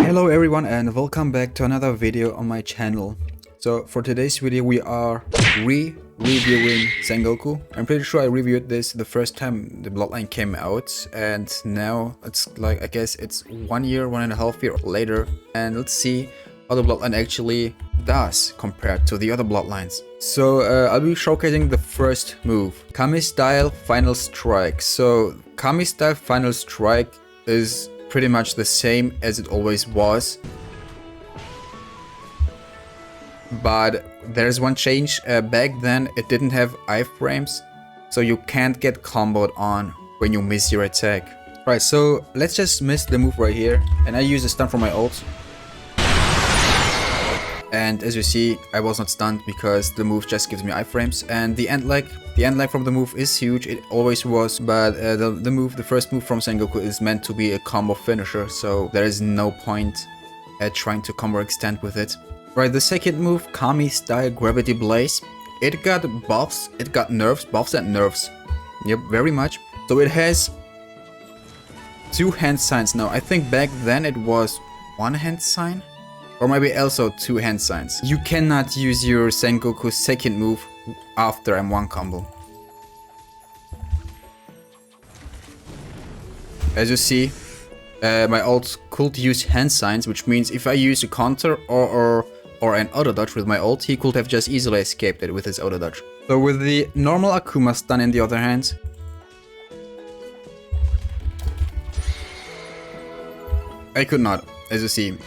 Hello everyone and welcome back to another video on my channel. So for today's video we are reviewing Sengoku. I'm pretty sure I reviewed this the first time the Bloodline came out, and now it's like, I guess it's 1 year, 1.5 years later, and let's see how the Bloodline actually does compared to the other Bloodlines. So I'll be showcasing the first move, Kami style final strike. So Kami style final strike is pretty much the same as it always was, but there's one change. Back then it didn't have iframes, so you can't get comboed on when you miss your attack. Right, so let's just miss the move right here, and I use a stun for my ult. And as you see, I was not stunned because the move just gives me iframes, and the end lag from the move is huge. It always was, but the first move from Sengoku is meant to be a combo finisher, so there is no point at trying to combo extend with it. Right, the second move, Kami style Gravity Blaze. It got buffs, it got nerfs, buffs and nerfs. Yep, very much. So it has 2 hand signs now. I think back then it was 1 hand sign, or maybe also 2 hand signs. You cannot use your Sengoku second move after M1 combo. As you see, my ult could use hand signs, which means if I use a counter or an auto dodge with my ult, he could have just easily escaped it with his auto dodge. So with the normal Akuma stun in the other hand, I could not, as you see.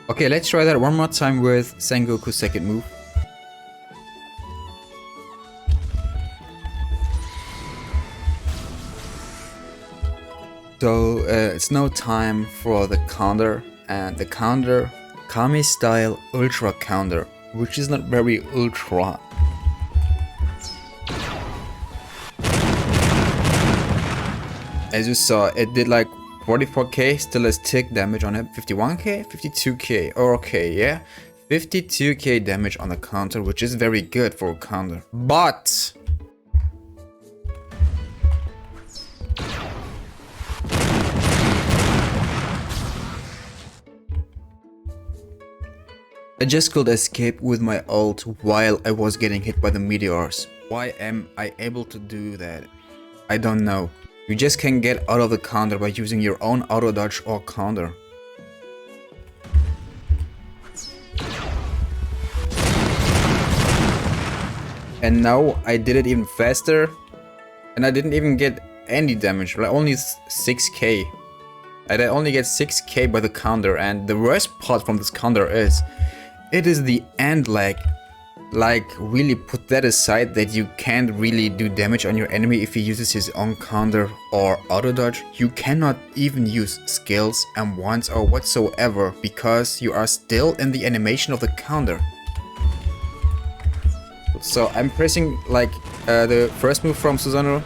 Okay, let's try that one more time with Sengoku's second move. So it's now time for the counter, and the counter, Kami style ultra counter, which is not very ultra. As you saw, it did like 44k, still has tick damage on it, 51k, 52k, okay, yeah, 52k damage on the counter, which is very good for a counter. But I just could escape with my ult while I was getting hit by the meteors. Why am I able to do that? I don't know. You just can get out of the counter by using your own auto dodge or counter. And now I did it even faster, and I didn't even get any damage, like only 6k. I only get 6k by the counter, and the worst part from this counter is it is the end lag. Like, really put that aside, that you can't really do damage on your enemy if he uses his own counter or auto dodge. You cannot even use skills M1s or whatsoever because you are still in the animation of the counter. So I'm pressing like the first move from from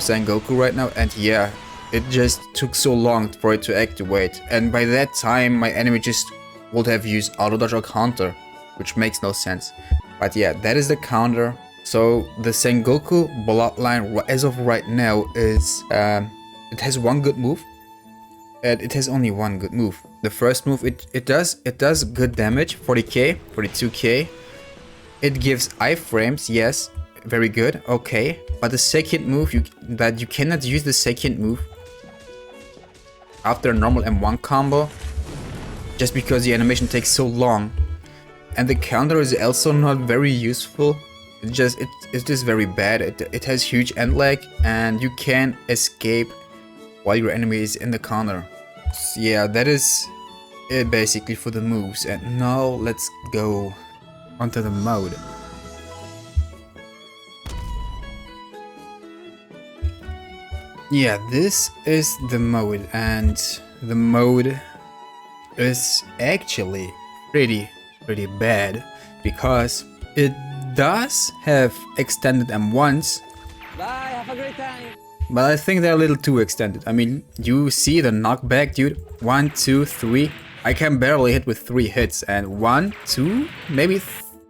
Sengoku right now, and yeah, it just took so long for it to activate, and by that time my enemy just would have used auto dodge or counter, which makes no sense. But yeah, that is the counter. So the Sengoku Bloodline as of right now is it has one good move, and it has only one good move. The first move, it does good damage, 40k, 42k. It gives iframes, yes, very good, okay. But the second move, you cannot use the second move after a normal M1 combo, just because the animation takes so long. And the counter is also not very useful. It's just very bad. It has huge end lag, and you can't escape while your enemy is in the counter. So yeah, that is it basically for the moves. And now let's go onto the mode. Yeah, this is the mode, and the mode is actually pretty bad because it does have extended M1s. Bye, have a great time. But I think they're a little too extended. I mean, you see the knockback, dude. 1, 2, 3. I can barely hit with 3 hits, and 1, 2, maybe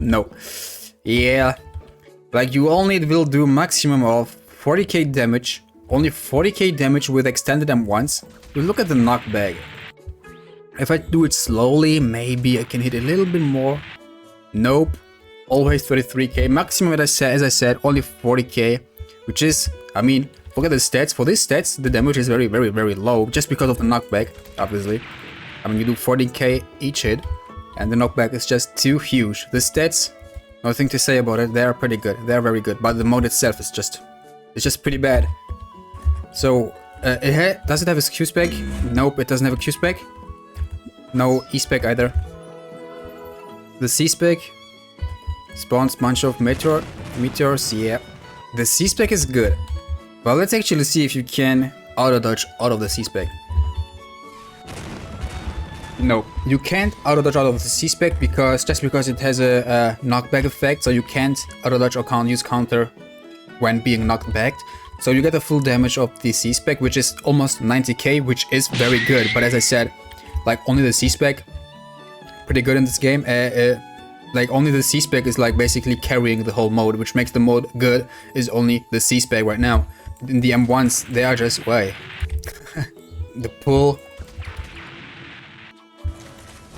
no. Yeah, like you only will do maximum of 40k damage Only 40k damage with extended M1s. We look at the knockback. If I do it slowly, maybe I can hit a little bit more. Nope. Always 33k. Maximum, as I said, only 40k. Which is, I mean, look at the stats. For these stats, the damage is very, very, very low. Just because of the knockback, obviously. I mean, you do 40k each hit. And the knockback is just too huge. The stats, nothing to say about it. They are pretty good. They are very good. But the mode itself is just, it's just pretty bad. So, does it have a Q spec? Nope, it doesn't have a Q spec. No E spec either. The C spec spawns bunch of meteors. Yeah, the C spec is good. But let's actually see if you can auto dodge out of the C spec. No, you can't auto dodge out of the C spec because it has a knockback effect, so you can't auto dodge or can't use counter when being knocked back. So you get the full damage of the C spec, which is almost 90k, which is very good. But as I said, like only the C spec, pretty good in this game. Like only the C spec is like basically carrying the whole mode, which makes the mode good. Is only the C spec right now. In the M1s, they are just way. The pull.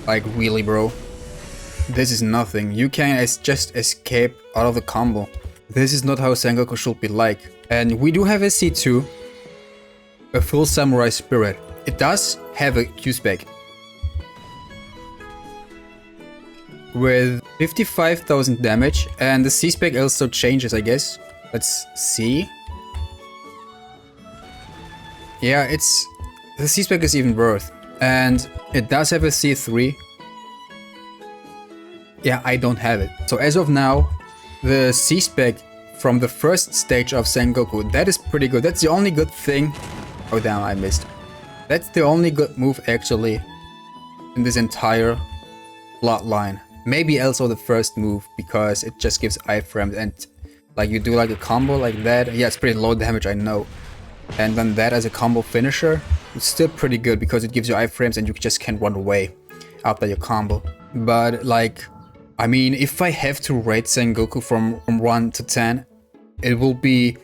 Like really, bro. This is nothing. You can just escape out of the combo. This is not how Sengoku should be like. And we do have a C2, a full samurai spirit. It does have a Q spec with 55,000 damage, and the C spec also changes, I guess. Let's see. Yeah, the C spec is even worse, and it does have a C3. Yeah, I don't have it. So as of now, the C spec from the first stage of Sengoku, that is pretty good. That's the only good thing. Oh damn, I missed. That's the only good move actually in this entire bloodline. Maybe also the first move, because it just gives iframes and like you do like a combo like that. Yeah, it's pretty low damage, I know. And then that as a combo finisher, it's still pretty good because it gives you iframes and you just can't run away after your combo. But like, I mean, if I have to rate Sengoku from 1 to 10, it will be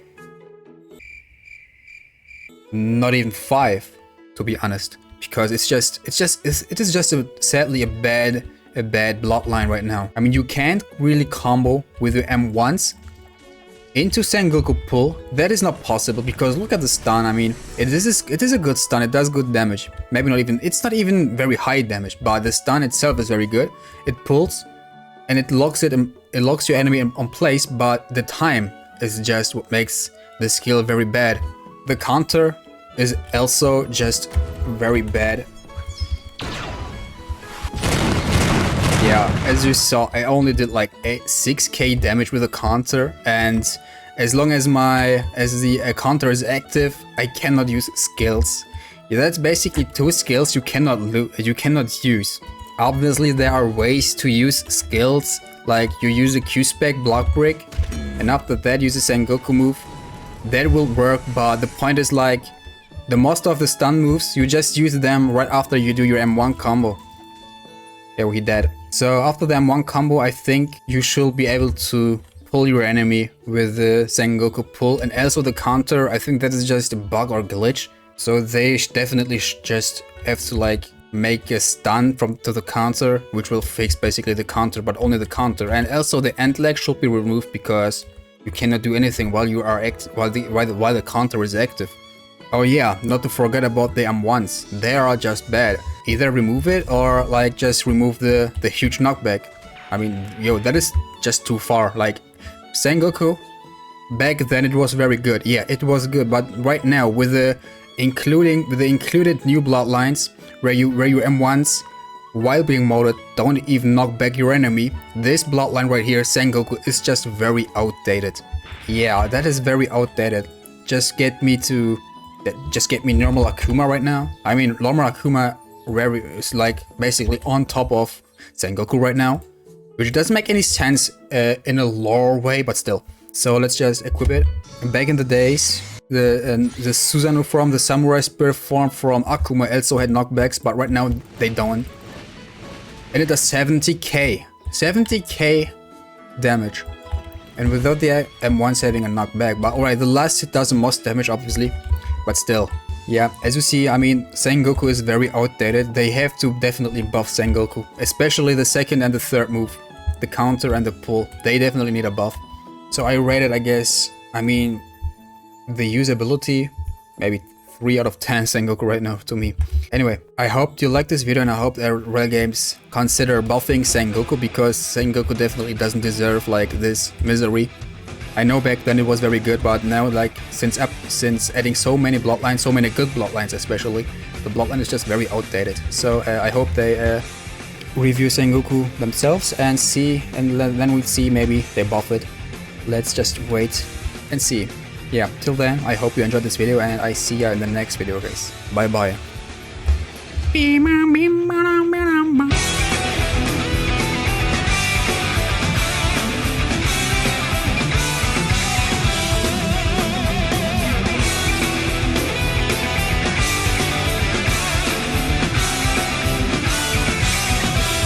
not even 5, to be honest, because it is just sadly a bad bloodline right now. I mean, you can't really combo with the M1s into Sengoku pull. That is not possible because look at the stun. I mean, it is a good stun. It does good damage. Maybe not even. It's not even very high damage, but the stun itself is very good. It pulls, and it locks your enemy on place. But the time is just what makes the skill very bad. The counter is also just very bad. Yeah, as you saw, I only did like 6k damage with a counter, and as long as the counter is active, I cannot use skills. Yeah, that's basically 2 skills you cannot use. Obviously, there are ways to use skills, like you use a Q spec block break, and after that use a Sengoku move. That will work, but the point is like, the most of the stun moves, you just use them right after you do your M1 combo. Yeah, he dead. So after the M1 combo, I think you should be able to pull your enemy with the Sengoku pull, and also the counter. I think that is just a bug or glitch. So they definitely just have to like make a stun to the counter, which will fix basically the counter, but only the counter. And also the end leg should be removed because you cannot do anything while you are while the counter is active. Oh yeah, not to forget about the M1s. They are just bad. Either remove it or like just remove the huge knockback. I mean, yo, that is just too far. Like Sengoku, back then it was very good. Yeah, it was good, but right now with the included new bloodlines where your M1s while being modded don't even knock back your enemy, this bloodline right here, Sengoku, is just very outdated. Yeah, that is very outdated. Just get me normal Akuma right now. I mean, normal Akuma is like basically on top of Sengoku right now, which doesn't make any sense in a lore way, but still. So let's just equip it. Back in the days, the Susanoo form, the Samurai Spirit form from Akuma also had knockbacks, but right now they don't. And it does 70k damage. And without the M1s having a knockback, but alright, the last hit does the most damage obviously, but still. Yeah, as you see, I mean, Sengoku is very outdated. They have to definitely buff Sengoku, especially the second and the third move. The counter and the pull, they definitely need a buff. So I rate it, I guess, I mean, the usability, maybe 3 out of 10 Sengoku right now to me. Anyway, I hope you liked this video and I hope that Rare Games consider buffing Sengoku, because Sengoku definitely doesn't deserve like this misery. I know back then it was very good, but now like since adding so many bloodlines, so many good bloodlines especially, the bloodline is just very outdated. So I hope they review Sengoku themselves and see, and then we'll see, maybe they buff it. Let's just wait and see. Yeah, till then, I hope you enjoyed this video and I see ya in the next video, guys. Bye bye.